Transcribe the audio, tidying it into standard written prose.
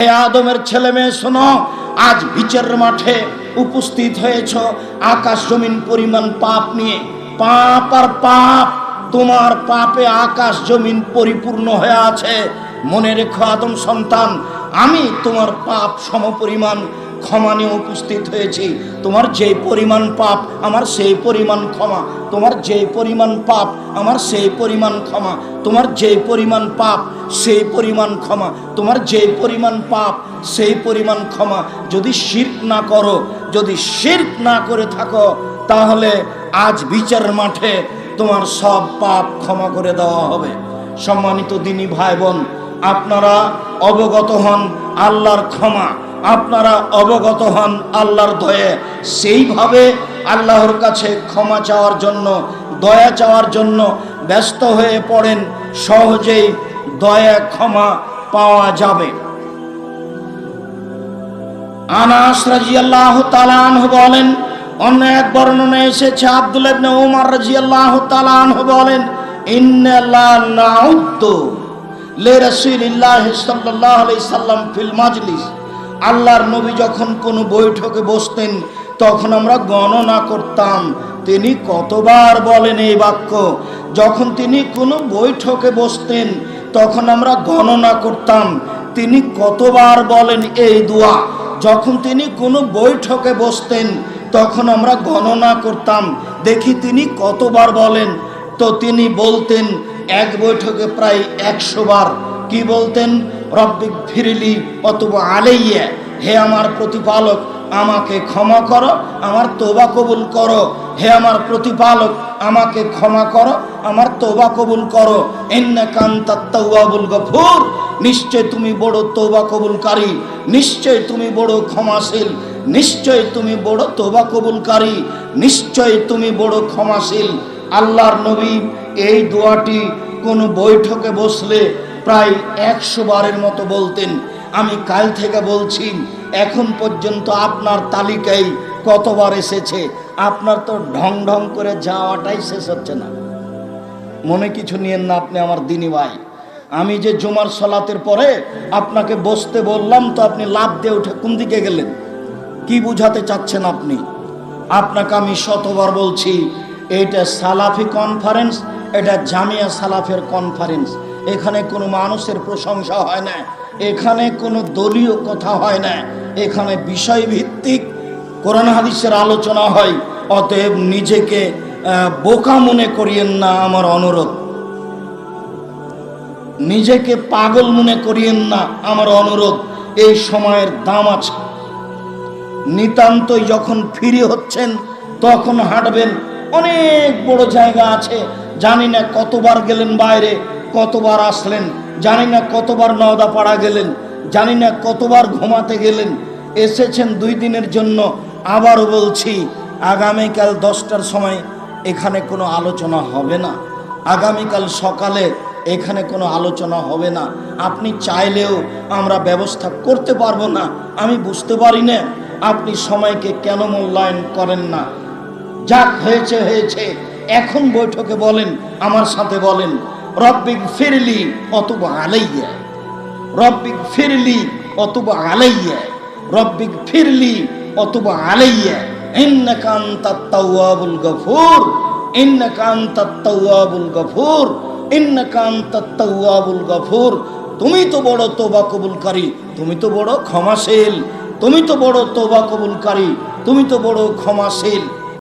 হে আদমের ছেলে মেয়ে শোনো, আজ বিচারের মাঠে উপস্থিত হয়েছ আকাশ জমিন পরিমাণ পাপ নিয়ে। পাপ আর পাপ, তোমার পাপে আকাশ জমিন পরিপূর্ণ হয়ে আছে। মনে রেখো আদম সন্তান, আমি তোমার পাপ সমপরিমাণ ক্ষমা নিয়ে উপস্থিত হয়েছি। তোমার যে পরিমাণ পাপ আমার সেই পরিমাণ ক্ষমা, তোমার যে পরিমাণ পাপ আমার সেই পরিমাণ ক্ষমা, তোমার যে পরিমাণ পাপ সেই পরিমাণ ক্ষমা, তোমার যে পরিমাণ পাপ সেই পরিমাণ ক্ষমা। যদি শিরক না করো, যদি শিরক না করে থাকো, তাহলে আজ বিচারের মাঠে তোমার সব পাপ ক্ষমা করে দেওয়া হবে। সম্মানিত দিনী ভাই বোন, আপনারা অবগত হন আল্লাহর ক্ষমা, আপনারা অবগত হন আল্লাহর দয়া। সেইভাবে আল্লাহর কাছে ক্ষমা চাওয়ার জন্য, দয়া চাওয়ার জন্য ব্যস্ত হয়ে পড়েন, সহজেই দয়া ক্ষমা পাওয়া যাবে। আনাস রাদিয়াল্লাহু তাআলা আনহু বলেন, অন্য এক বর্ণনায় এসেছে আব্দুল্লাহ ইবনে উমর রাদিয়াল্লাহু তাআলা আনহু বলেন, ইন্না লা নাউদ্দু লিরাসূলিল্লাহ সাল্লাল্লাহু আলাইহি সাল্লাম ফিল মাজলিস। আল্লাহর নবী যখন কোনো বৈঠকে বসতেন তখন আমরা গণনা করতাম তিনি কতবার বলেন এই বাক্য। যখন তিনি কোনো বৈঠকে বসতেন তখন আমরা গণনা করতাম তিনি কতবার বলেন এই দোয়া। যখন তিনি কোনো বৈঠকে বসতেন তখন আমরা গণনা করতাম দেখি তিনি কতবার বলেন। তো তিনি বলতেন এক বৈঠকে প্রায় 100 বার। কি বলতেন? রব্বিক ফিরলি অতুবা আলাইয়া, হে আমার প্রতিপালক আমাকে ক্ষমা করো, আমার তওবা কবুল করো। হে আমার প্রতিপালক আমাকে ক্ষমা করো, আমার তওবা কবুল করো। ইন্নাকা আনতাত তাওয়াবুল গফুর, নিশ্চয় তুমি বড় তওবা কবুলকারী, নিশ্চয় তুমি বড় ক্ষমাশীল, নিশ্চয় তুমি বড় তওবা কবুলকারী, নিশ্চয় তুমি বড় ক্ষমাশীল। আল্লাহর নবী এই দোয়াটি কোনো বৈঠকে বসলে প্রায় 100 বারের মতো বলতেন। আমি কাল থেকে বলছি, এখন পর্যন্ত আপনার তালিকায় কতবার এসেছে? আপনার তো ঢং ঢং করে যাওয়াটাই শেষ হচ্ছে না। মনে কিছু নিয়েন না আপনি আমার দিনী ভাই। আমি যে জুমার সালাতের পরে আপনাকে বসতে বললাম, তো আপনি লাফ দিয়ে উঠে কোন দিকে গেলেন? কি বুঝাতে চাচ্ছেন আপনি? আপনাকে আমি শতবার বলছি, এটা সালাফি কনফারেন্স, এটা জামিয়া সালাফের কনফারেন্স। এখানে কোনো মানুষের প্রশংসা হয় না, এখানে কোনো দলীয় কথা হয় না, এখানে বিষয়ভিত্তিক কোরআন হাদিসের আলোচনা হয়। অতএব নিজেকে বোকা মনে করিয়েন না, আমার অনুরোধ। নিজেকে পাগল মনে করিয়েন না, আমার অনুরোধ। এই সময়ের দাম আছে। নিতান্তই যখন ফিরে হচ্ছেন তখন হাঁটবেন, অনেক বড় জায়গা আছে। জানি না কতবার গেলেন বাইরে, কতবার আসলেন, জানি না কতবার নওদাপাড়া গেলেন, জানি না কতবার ঘুমাতে গেলেন। এসেছেন 2 দিনের জন্য। আবারও বলছি, আগামীকাল 10টার সময় এখানে কোনো আলোচনা হবে না। আগামীকাল সকালে এখানে কোনো আলোচনা হবে না। আপনি চাইলেও আমরা ব্যবস্থা করতে পারবো না। আমি বুঝতে পারি না আপনি সময়কে কেন মূল্যায়ন করেন না। যাক হয়েছে হয়েছে, এখন বৈঠকে বলেন, আমার সাথে বলেন, রব্বিক ফিরলি অতুবা আলাইয়া, রব্বিক ফিরলি অতুবা আলাইয়া, রব্বিক ফিরলি অতুবা আলাইয়া, ইন্নাকা আনতাত তাওয়াবুল গফুর, ইন্নাকা আনতাত তাওয়াবুল গফুর, ইন্নাকা আনতাত তাওয়াবুল গফুর। তুমি তো বড় তওবা কবুলকারী, তুমি তো বড় ক্ষমাশীল, তুমি তো বড় তওবা কবুলকারী, তুমি তো বড় ক্ষমাশীল।